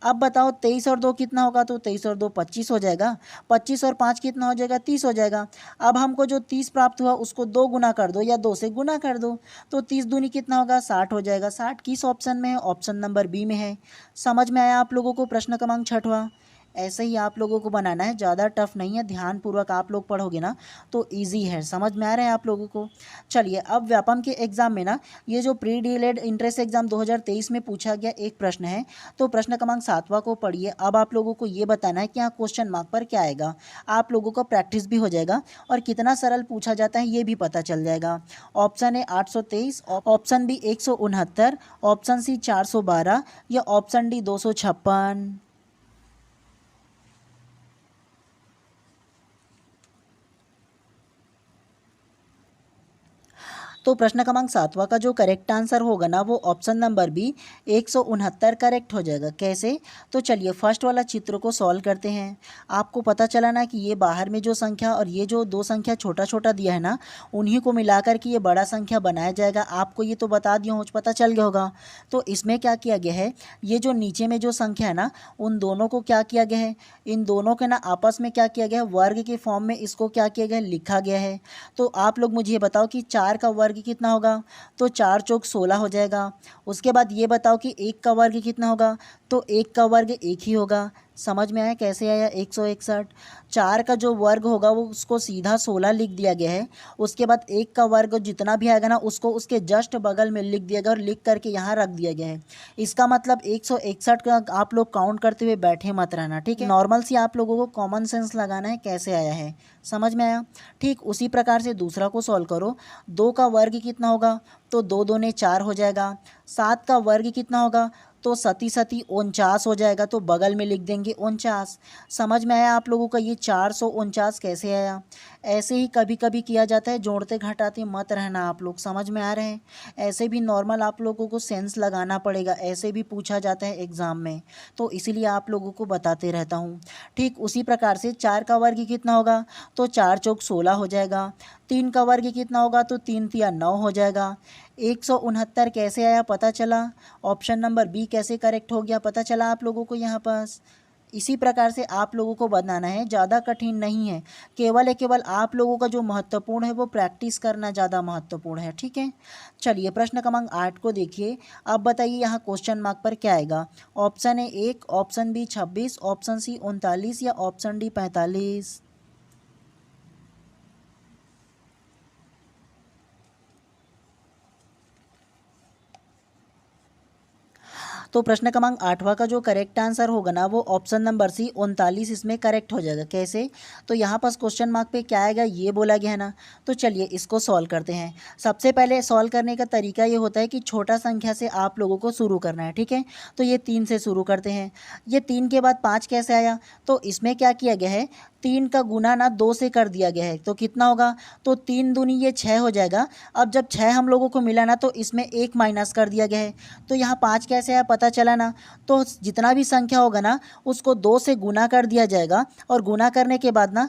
अब बताओ 23 और 2 कितना होगा, तो 23 और 2 25 हो जाएगा। 25 और 5 कितना हो जाएगा, 30 हो जाएगा। अब हमको जो 30 प्राप्त हुआ उसको 2 गुना कर दो या 2 से गुना कर दो, तो 30 दूनी कितना होगा, 60 हो जाएगा। 60 किस ऑप्शन में है, ऑप्शन नंबर बी में है। समझ में आया आप लोगों को प्रश्न क्रमांक छठवां? ऐसे ही आप लोगों को बनाना है, ज़्यादा टफ नहीं है। ध्यानपूर्वक आप लोग पढ़ोगे ना तो इजी है। समझ में आ रहा है आप लोगों को? चलिए अब व्यापम के एग्जाम में ना, ये जो प्री डीलेड इंट्रेंस एग्जाम 2023 में पूछा गया एक प्रश्न है, तो प्रश्न क्रमांक 7वां को पढ़िए। अब आप लोगों को ये बताना है कि यहाँ क्वेश्चन मार्क पर क्या आएगा। आप लोगों को प्रैक्टिस भी हो जाएगा और कितना सरल पूछा जाता है ये भी पता चल जाएगा। Option A 823, option B 169, option C 412 या ऑप्शन डी 256। तो प्रश्न क्रमांक 7वां का जो करेक्ट आंसर होगा ना, वो ऑप्शन नंबर बी 169 करेक्ट हो जाएगा। कैसे? तो चलिए फर्स्ट वाला चित्र को सॉल्व करते हैं। आपको पता चला ना कि ये बाहर में जो संख्या और ये जो दो संख्या छोटा छोटा दिया है ना, उन्हीं को मिलाकर के ये बड़ा संख्या बनाया जाएगा। आपको ये तो बता दिया हूँ, पता चल गया होगा। तो इसमें क्या किया गया है, ये जो नीचे में जो संख्या है ना, उन दोनों को क्या किया गया है, इन दोनों के ना आपस में क्या किया गया है, वर्ग के फॉर्म में इसको क्या किया गया है, लिखा गया है। तो आप लोग मुझे ये बताओ कि 4 का वर्ग कितना होगा, तो 4 चौक 16 हो जाएगा। उसके बाद ये बताओ कि 1 का वर्ग कितना होगा, तो 1 का वर्ग 1 ही होगा। समझ में आया कैसे आया 161। 4 का जो वर्ग होगा वो उसको सीधा 16 लिख दिया गया है। उसके बाद 1 का वर्ग जितना भी आएगा ना उसको उसके जस्ट बगल में लिख दिया गया और लिख करके यहाँ रख दिया गया है। इसका मतलब 161 का आप लोग काउंट करते हुए बैठे मत रहना, ठीक है। नॉर्मल सी आप लोगों को कॉमन सेंस लगाना है कैसे आया है, समझ में आया। ठीक उसी प्रकार से दूसरा को सॉल्व करो। 2 का वर्ग कितना होगा, तो 2 दूने 4 हो जाएगा। 7 का वर्ग कितना होगा, तो सती सती 49 हो जाएगा, तो बगल में लिख देंगे 49। समझ में आया आप लोगों का ये 449 कैसे आया। ऐसे ही कभी कभी किया जाता है, जोड़ते घटाते मत रहना आप लोग, समझ में आ रहे हैं। ऐसे भी नॉर्मल आप लोगों को सेंस लगाना पड़ेगा, ऐसे भी पूछा जाता है एग्ज़ाम में, तो इसीलिए आप लोगों को बताते रहता हूँ। ठीक उसी प्रकार से 4 का वर्ग कितना होगा, तो 4 चौक 16 हो जाएगा। 3 का वर्ग कितना होगा, तो 3 तिया 9 हो जाएगा। 169 कैसे आया पता चला, ऑप्शन नंबर बी कैसे करेक्ट हो गया पता चला आप लोगों को यहाँ पास। इसी प्रकार से आप लोगों को बनाना है, ज़्यादा कठिन नहीं है। केवल आप लोगों का जो महत्वपूर्ण है वो प्रैक्टिस करना ज़्यादा महत्वपूर्ण है, ठीक है। चलिए प्रश्न क्रमांक 8 को देखिए। अब बताइए यहाँ क्वेश्चन मार्क पर क्या आएगा। Option A 1, option B 26, option C 39 या ऑप्शन डी 45। तो प्रश्न क्रमांक 8वां का जो करेक्ट आंसर होगा ना वो ऑप्शन नंबर सी 39 इसमें करेक्ट हो जाएगा। कैसे, तो यहाँ पास क्वेश्चन मार्क पे क्या आएगा ये बोला गया है ना, तो चलिए इसको सॉल्व करते हैं। सबसे पहले सॉल्व करने का तरीका ये होता है कि छोटा संख्या से आप लोगों को शुरू करना है, ठीक है। तो ये 3 से शुरू करते हैं। ये 3 के बाद 5 कैसे आया, तो इसमें क्या किया गया है, 3 का गुना ना 2 से कर दिया गया है, तो कितना होगा, तो 3 दूनी ये 6 हो जाएगा। अब जब 6 हम लोगों को मिला ना तो इसमें 1 माइनस कर दिया गया है, तो यहाँ 5 कैसे आया पता चला ना। तो जितना भी संख्या होगा ना उसको 2 से गुना कर दिया जाएगा और गुना करने के बाद ना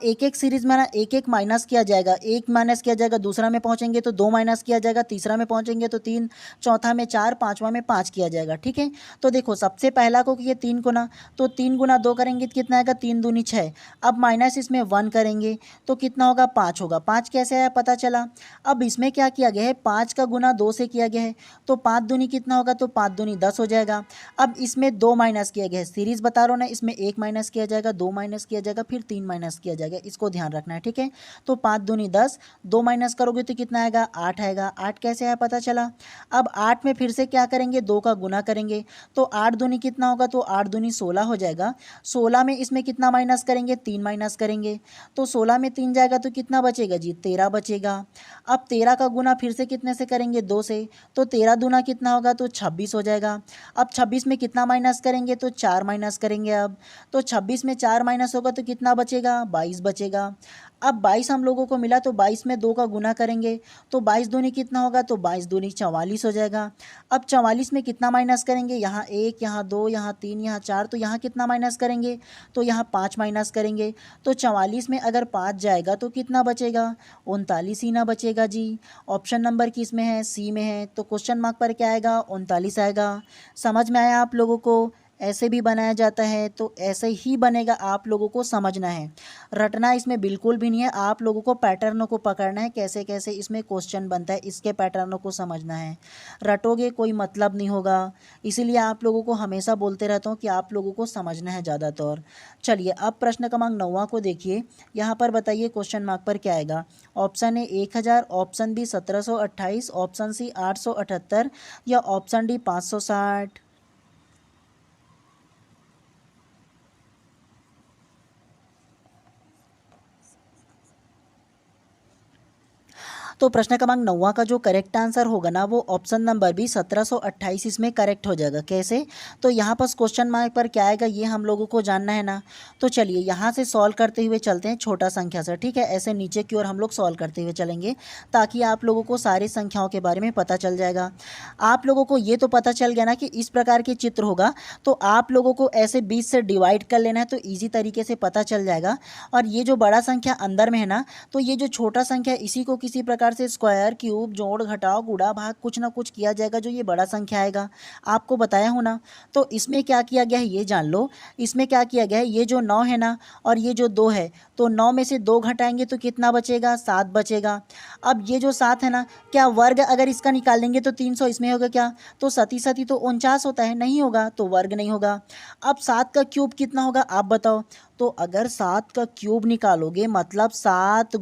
एक एक सीरीज में ना एक एक माइनस किया जाएगा। 1 माइनस किया जाएगा, दूसरा में पहुँचेंगे तो 2 माइनस किया जाएगा, तीसरा में पहुँचेंगे तो 3, चौथा में 4, पाँचवा में 5 किया जाएगा, ठीक है। तो देखो सबसे पहला को किए 3 गुना, तो 3 गुना 2 करेंगे तो कितना आएगा, 3 दूनी 6। अब माइनस इसमें 1 करेंगे तो कितना होगा, 5 होगा। 5 कैसे आया पता चला। अब इसमें क्या किया गया है, 5 का गुना 2 से किया गया है, तो 5 दूनी कितना होगा, तो 5 दूनी 10 हो जाएगा। अब इसमें 2 माइनस किया गया है, सीरीज बता रहा हूँ ना, इसमें 1 माइनस किया जाएगा, 2 माइनस किया जाएगा, फिर 3 माइनस किया जाएगा, इसको ध्यान रखना है, ठीक है। तो 5 दूनी 10, 2 माइनस करोगे तो कितना आएगा, 8 आएगा। 8 कैसे आया पता चला। अब 8 में फिर से क्या करेंगे, 2 का गुना करेंगे, तो 8 दूनी कितना होगा, तो 8 दूनी 16 हो जाएगा। 16 में इसमें कितना माइनस करेंगे, 3 माइनस करेंगे, तो 16 में 3 जाएगा तो कितना बचेगा जी, 13 बचेगा। अब 13 का गुना फिर से कितने से करेंगे, 2 से, तो 13 दूना कितना होगा, तो 26 हो जाएगा। अब 26 में कितना माइनस करेंगे, तो 4 माइनस करेंगे। अब तो 26 में 4 माइनस होगा तो कितना बचेगा, 22 बचेगा। अब 22 हम लोगों को मिला तो 22 में 2 का गुना करेंगे, तो 22 दूनी कितना होगा, तो 22 दूनी 44 हो जाएगा। अब 44 में कितना माइनस करेंगे, यहाँ 1, यहाँ 2, यहाँ 3, यहाँ 4, तो यहाँ कितना माइनस करेंगे, तो यहाँ 5 माइनस करेंगे। तो 44 में अगर 5 जाएगा तो कितना बचेगा, 39 ही ना बचेगा जी। ऑप्शन नंबर किस में है, सी में है, तो क्वेश्चन मार्क पर क्या आएगा, 39 आएगा। समझ में आया आप लोगों को। ऐसे भी बनाया जाता है, तो ऐसे ही बनेगा, आप लोगों को समझना है, रटना इसमें बिल्कुल भी नहीं है। आप लोगों को पैटर्नों को पकड़ना है, कैसे कैसे इसमें क्वेश्चन बनता है, इसके पैटर्नों को समझना है। रटोगे कोई मतलब नहीं होगा, इसीलिए आप लोगों को हमेशा बोलते रहता हूँ कि आप लोगों को समझना है ज़्यादातर। चलिए अब प्रश्न क्रमांक 9 को देखिए। यहाँ पर बताइए क्वेश्चन मार्क पर क्या आएगा। Option A 1000, option B 1728, option C 878 या ऑप्शन डी 560। तो प्रश्न क्रमांक 9 का जो करेक्ट आंसर होगा ना वो ऑप्शन नंबर बी 1728 इसमें करेक्ट हो जाएगा। कैसे, तो यहाँ पर क्वेश्चन मार्क पर क्या आएगा ये हम लोगों को जानना है ना। तो चलिए यहाँ से सॉल्व करते हुए चलते हैं छोटा संख्या से, ठीक है। ऐसे नीचे की ओर हम लोग सॉल्व करते हुए चलेंगे ताकि आप लोगों को सारी संख्याओं के बारे में पता चल जाएगा। आप लोगों को ये तो पता चल गया ना कि इस प्रकार के चित्र होगा, तो आप लोगों को ऐसे 20 से डिवाइड कर लेना है, तो ईजी तरीके से पता चल जाएगा। और ये जो बड़ा संख्या अंदर में है ना, तो ये जो छोटा संख्या इसी को किसी प्रकार प्रकार से स्क्वायर, क्यूब, जोड़, घटाव, गुणा, भाग कुछ ना कुछ किया जाएगा जो ये बड़ा संख्या आएगा, आपको बताया हूँ ना। तो इसमें क्या किया गया है ये जान लो। इसमें क्या किया गया है, ये जो 9 है ना और ये जो 2 है, तो 9 में से 2 घटाएंगे तो कितना बचेगा, 7 बचेगा। अब ये जो 7 है ना, क्या वर्ग अगर इसका निकालेंगे तो 300 इसमें होगा क्या, तो सती सती तो 49 होता है, नहीं होगा, तो वर्ग नहीं होगा। अब 7 का क्यूब कितना होगा आप बताओ। तो अगर 7 का क्यूब निकालोगे मतलब 7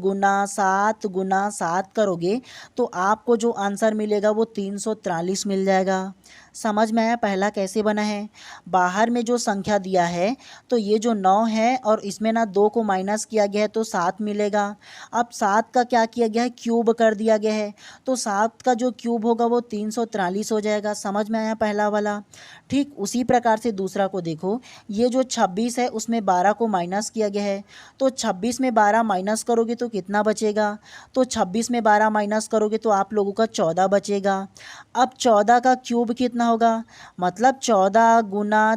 करोगे तो आपको जो आंसर मिलेगा वो 343 मिल जाएगा। समझ में आया पहला कैसे बना है। बाहर में जो संख्या दिया है तो ये जो 9 है और इसमें ना 2 को माइनस किया गया है तो 7 मिलेगा। अब 7 का क्या किया गया है, क्यूब कर दिया गया है, तो 7 का जो क्यूब होगा वो 343 हो जाएगा। समझ में आया पहला वाला। ठीक उसी प्रकार से दूसरा को देखो, ये जो 26 है उसमें 12 को माइनस किया गया है, तो 26 में 12 माइनस करोगे तो कितना बचेगा, तो 26 में 12 माइनस करोगे तो आप लोगों का 14 बचेगा। अब 14 का क्यूब कितना होगा, मतलब 14 गुना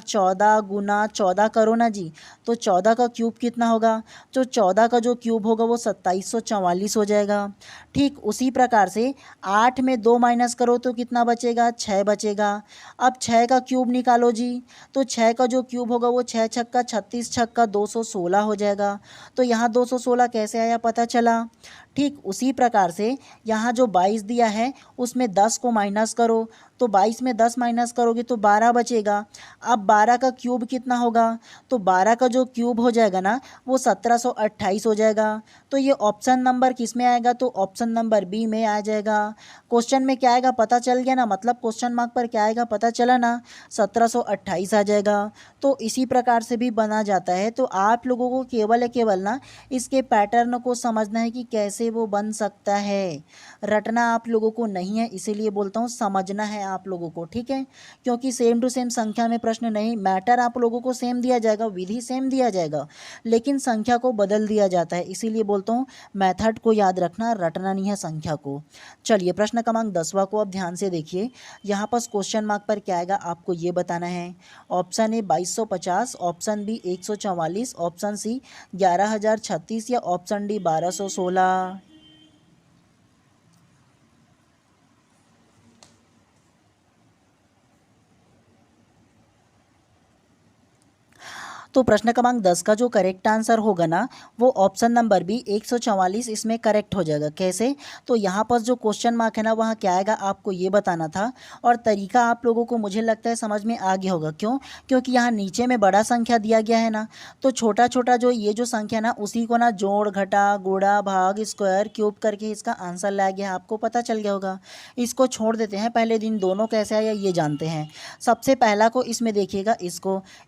14 करो ना जी, तो 14 का क्यूब कितना होगा, तो 14 का जो क्यूब होगा वो 2744 हो जाएगा। ठीक उसी प्रकार से 8 में 2 माइनस करो तो कितना बचेगा, 6 बचेगा। अब 6 का क्यूब निकालो जी, तो 6 का जो क्यूब होगा वो 6 छक्का 36 छक्का 216 हो जाएगा। तो यहाँ 216 कैसे आया पता चला। ठीक उसी प्रकार से यहाँ जो 22 दिया है उसमें 10 को माइनस करो, तो 22 में 10 माइनस करोगे तो 12 बचेगा। अब 12 का क्यूब कितना होगा, तो 12 का जो क्यूब हो जाएगा ना वो 1728 हो जाएगा। तो ये ऑप्शन नंबर किस में आएगा, तो ऑप्शन नंबर बी में आ जाएगा। क्वेश्चन में क्या आएगा पता चल गया ना, मतलब क्वेश्चन मार्क पर क्या आएगा पता चला ना, 1728 आ जाएगा। तो इसी प्रकार से भी बना जाता है। तो आप लोगों को केवल ना इसके पैटर्न को समझना है कि कैसे वो बन सकता है, रटना आप लोगों को नहीं है, इसीलिए बोलता हूँ समझना है आप लोगों को, ठीक है। क्योंकि सेम टू सेम संख्या में प्रश्न नहीं, मैटर आप लोगों को सेम दिया जाएगा, विधि सेम दिया जाएगा, लेकिन संख्या को बदल दिया जाता है, इसीलिए बोलता हूँ मेथड को याद रखना, रटना नहीं है संख्या को। चलिए प्रश्न क्रमांक 10वां को अब ध्यान से देखिए। यहाँ पर क्वेश्चन मार्क पर क्या आएगा आपको ये बताना है। Option A 2250, option B 144, option C 11036 या ऑप्शन डी 1216। तो प्रश्न क्रमांक 10 का जो करेक्ट आंसर होगा ना वो ऑप्शन नंबर बी 144 इसमें करेक्ट हो जाएगा। कैसे, तो यहाँ पर जो क्वेश्चन मार्क है ना वहाँ क्या आएगा आपको ये बताना था, और तरीका आप लोगों को मुझे लगता है समझ में आ गया होगा। क्यों, क्योंकि यहाँ नीचे में बड़ा संख्या दिया गया है ना, तो छोटा छोटा जो ये जो संख्या ना उसी को ना जोड़ घटा गुणा भाग स्क्वायर क्यूब करके इसका आंसर लाया गया, आपको पता चल गया होगा। इसको छोड़ देते हैं, पहले दिन दोनों कैसे आया ये जानते हैं। सबसे पहला को इसमें देखिएगा,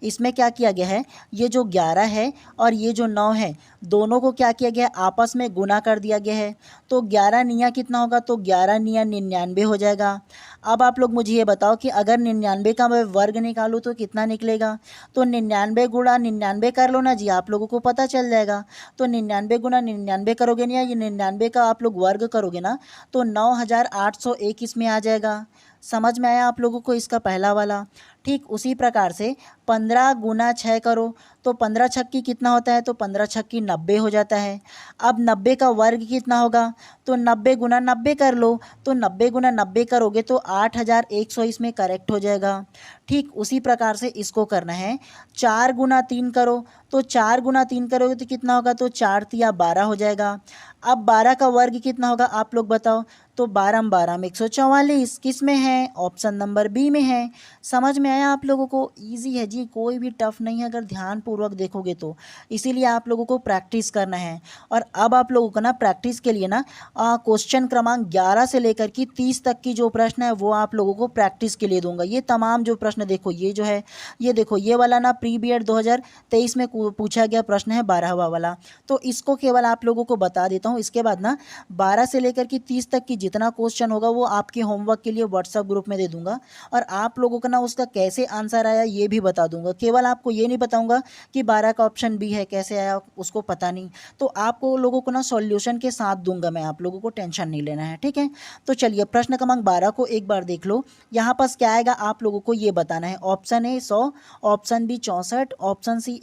इसमें क्या किया गया है, ये जो 11 है और ये जो 9 है दोनों को क्या किया गया है आपस में गुना कर दिया गया है। तो 11 निया कितना होगा, तो 11 निया 99 हो जाएगा। अब आप लोग मुझे ये बताओ कि अगर 99 का मैं वर्ग निकालूँ तो कितना निकलेगा, तो 99 गुणा 99 कर लो ना जी, आप लोगों को पता चल जाएगा। तो 99 गुणा 99 करोगे ना, ये 99 का आप लोग वर्ग करोगे ना तो 9801 इसमें आ जाएगा। समझ में आया आप लोगों को इसका पहला वाला। ठीक उसी प्रकार से 15 गुना 6 करो तो 15 छक्की कितना होता है, तो 15 छक्की 90 हो जाता है। अब 90 का वर्ग कितना होगा, तो 90 गुना 90 कर लो, तो 90 गुना 90 करोगे तो 8100 इसमें करेक्ट हो जाएगा। ठीक उसी प्रकार से इसको करना है। 4 गुना 3 करो, तो 4 गुना 3 करोगे तो कितना होगा, तो 4 तिया 12 हो जाएगा। अब 12 का वर्ग कितना होगा आप लोग बताओ, तो 12 12 में 144 किस में है, ऑप्शन नंबर बी में है। समझ में आया आप लोगों को, इजी है जी, कोई भी टफ नहीं है अगर ध्यानपूर्वक देखोगे तो। इसीलिए आप लोगों को प्रैक्टिस करना है। और अब आप लोगों को ना प्रैक्टिस के लिए ना क्वेश्चन क्रमांक 11 से लेकर कि 30 तक की जो प्रश्न है वो आप लोगों को प्रैक्टिस के लिए दूंगा। ये तमाम जो प्रश्न देखो, ये जो है ये देखो, ये वाला ना प्री बीएड 2023 में पूछा गया प्रश्न है 12वां वाला, तो इसको केवल आप लोगों को बता देता हूँ। इसके बाद ना 12 से लेकर कि 30 तक की जितना क्वेश्चन होगा वो आपके होमवर्क के लिए व्हाट्सएप ग्रुप में दे दूंगा, और आप लोगों का ना उसका कैसे आंसर आया ये भी बता दूंगा। केवल आपको ये नहीं बताऊंगा कि 12 का ऑप्शन बी है कैसे आया उसको पता नहीं, तो आपको लोगों को ना सॉल्यूशन के साथ दूंगा मैं, आप लोगों को टेंशन नहीं लेना है, ठीक है। तो चलिए प्रश्न क्रमांक 12 को एक बार देख लो। यहाँ पास क्या आएगा आप लोगों को ये बताना है। Option A 100, option B 64, option C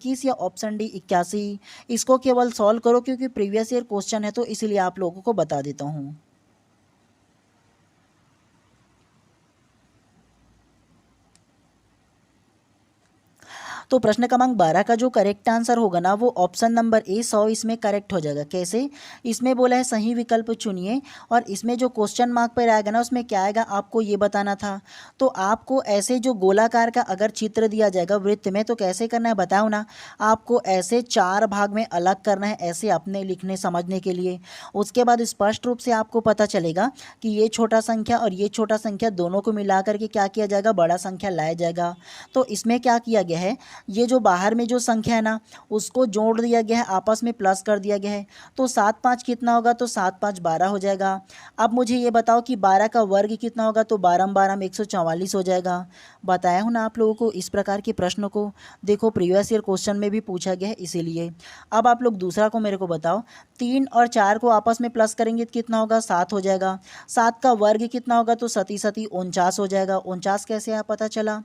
21 या ऑप्शन डी 81। इसको केवल सॉल्व करो क्योंकि प्रीवियस ईयर क्वेश्चन है तो इसीलिए आप लोगों को बता देता हूँ। तो प्रश्न क्रमांक 12 का जो करेक्ट आंसर होगा ना वो ऑप्शन नंबर ए 100 इसमें करेक्ट हो जाएगा। कैसे? इसमें बोला है सही विकल्प चुनिए और इसमें जो क्वेश्चन मार्क पर आएगा ना उसमें क्या आएगा आपको ये बताना था। तो आपको ऐसे जो गोलाकार का अगर चित्र दिया जाएगा वृत्त में तो कैसे करना है बताओ ना। आपको ऐसे 4 भाग में अलग करना है ऐसे अपने लिखने समझने के लिए। उसके बाद स्पष्ट रूप से आपको पता चलेगा कि ये छोटा संख्या और ये छोटा संख्या दोनों को मिला करके क्या किया जाएगा, बड़ा संख्या लाया जाएगा। तो इसमें क्या किया गया है, ये जो बाहर में जो संख्या है ना उसको जोड़ दिया गया है, आपस में प्लस कर दिया गया है। तो 7 5 कितना होगा, तो 7 5 12 हो जाएगा। अब मुझे ये बताओ कि 12 का वर्ग कितना होगा, तो 12 12 में 144 हो जाएगा। बताया हूँ ना आप लोगों को इस प्रकार के प्रश्न को, देखो प्रीवियस ईयर क्वेश्चन में भी पूछा गया है इसीलिए। अब आप लोग दूसरा को मेरे को बताओ, 3 और 4 को आपस में प्लस करेंगे तो कितना होगा, 7 हो जाएगा। 7 का वर्ग कितना होगा, तो 7 7 49 हो जाएगा। 49 कैसे आया पता चला।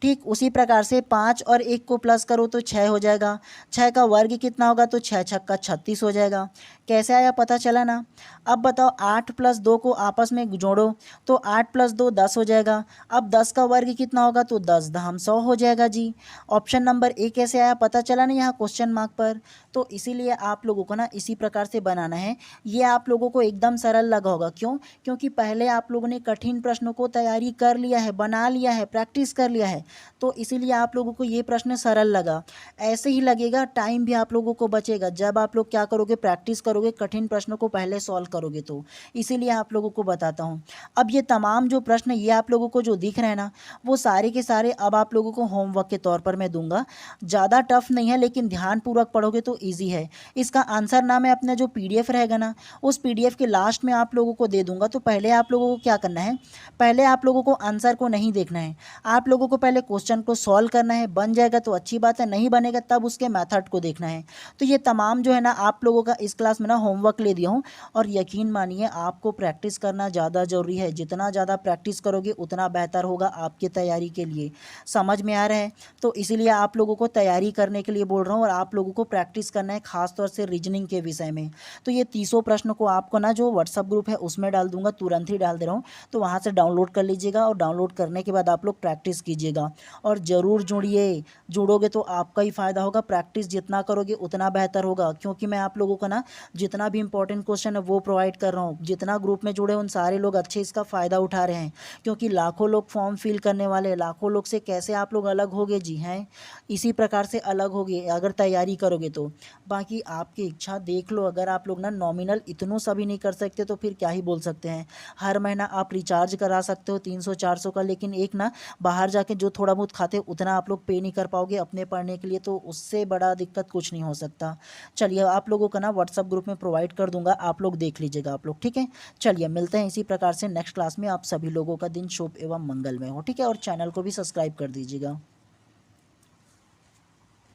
ठीक उसी प्रकार से 5 और 1 को प्लस करो तो 6 हो जाएगा। 6 का वर्ग कितना होगा, तो 6 छक्का 36 हो जाएगा। कैसे आया पता चला ना। अब बताओ 8 + 2 को आपस में जोड़ो तो 8 + 2 10 हो जाएगा। अब 10 का वर्ग कितना होगा, तो 10 धाम 100 हो जाएगा जी। ऑप्शन नंबर ए कैसे आया पता चला ना यहाँ क्वेश्चन मार्क पर। तो इसीलिए आप लोगों को ना इसी प्रकार से बनाना है। ये आप लोगों को एकदम सरल लगा होगा, क्यों? क्योंकि पहले आप लोगों ने कठिन प्रश्नों को तैयारी कर लिया है, बना लिया है, प्रैक्टिस कर लिया है, तो इसीलिए आप लोगों को ये प्रश्न सरल लगा। ऐसे ही लगेगा, टाइम भी आप लोगों को बचेगा जब आप लोग क्या करोगे, प्रैक्टिस करोगे, कठिन प्रश्नों को पहले सॉल्व करोगे। तो इसीलिए आप लोगों को बताता हूँ। अब ये तमाम जो प्रश्न ये आप लोगों को जो दिख रहे हैं ना वो सारे के सारे अब आप लोगों को होमवर्क के तौर पर मैं दूंगा। ज़्यादा टफ नहीं है लेकिन ध्यानपूर्वक पढ़ोगे तो ईजी है। इसका आंसर ना मैं अपना जो PDF रहेगा ना उस PDF के लास्ट में आप लोगों को दे दूंगा। तो पहले आप लोगों को क्या करना है, पहले आप लोगों को आंसर को नहीं देखना है, आप लोगों को पहले क्वेश्चन को सॉल्व करना है। बन जाएगा तो अच्छी बात है, नहीं बनेगा तब उसके मेथड को देखना है। तो ये तमाम जो है ना आप लोगों का इस क्लास में ना होमवर्क ले दिया हूँ और यकीन मानिए आपको प्रैक्टिस करना ज़्यादा ज़रूरी है। जितना ज़्यादा प्रैक्टिस करोगे उतना बेहतर होगा आपकी तैयारी के लिए। समझ में आ रहा है? तो इसीलिए आप लोगों को तैयारी करने के लिए बोल रहा हूँ और आप लोगों को प्रैक्टिस करना है खासतौर से रीजनिंग के विषय में। तो ये 30 प्रश्न को आपको ना जो व्हाट्सअप ग्रुप है उसमें डाल दूंगा, तुरंत ही डाल दे रहा हूँ। तो वहाँ से डाउनलोड कर लीजिएगा और डाउनलोड करने के बाद आप लोग प्रैक्टिस कीजिएगा और ज़रूर जुड़िए। जुड़ोगे तो आपका ही फ़ायदा होगा। प्रैक्टिस जितना करोगे उतना बेहतर होगा, क्योंकि मैं आप लोगों का ना जितना भी इंपॉर्टेंट क्वेश्चन है वो प्रोवाइड कर रहा हूँ। जितना ग्रुप में जुड़े उन सारे लोग अच्छे इसका फ़ायदा उठा रहे हैं, क्योंकि लाखों लोग फॉर्म फिल करने वाले हैं। लाखों लोग से कैसे आप लोग अलग होगे जी हैं, इसी प्रकार से अलग होगे अगर तैयारी करोगे तो। बाकी आपकी इच्छा, देख लो। अगर आप लोग ना नॉमिनल इतनों सभी नहीं कर सकते तो फिर क्या ही बोल सकते हैं। हर महीना आप रिचार्ज करा सकते हो 300 400 का, लेकिन एक ना बाहर जाके जो थोड़ा बहुत खाते हो उतना आप लोग पे नहीं कर पाओगे अपने पढ़ने के लिए। तो उससे बड़ा दिक्कत कुछ नहीं हो सकता। चलिए आप लोगों का ना व्हाट्सअप ग्रुप में प्रोवाइड कर दूंगा, आप लोग देख लीजिएगा आप लोग। ठीक है, चलिए मिलते हैं इसी प्रकार से नेक्स्ट क्लास में। आप सभी लोगों का दिन शुभ एवं मंगलमय हो। ठीक है, और चैनल को भी सब्सक्राइब कर दीजिएगा।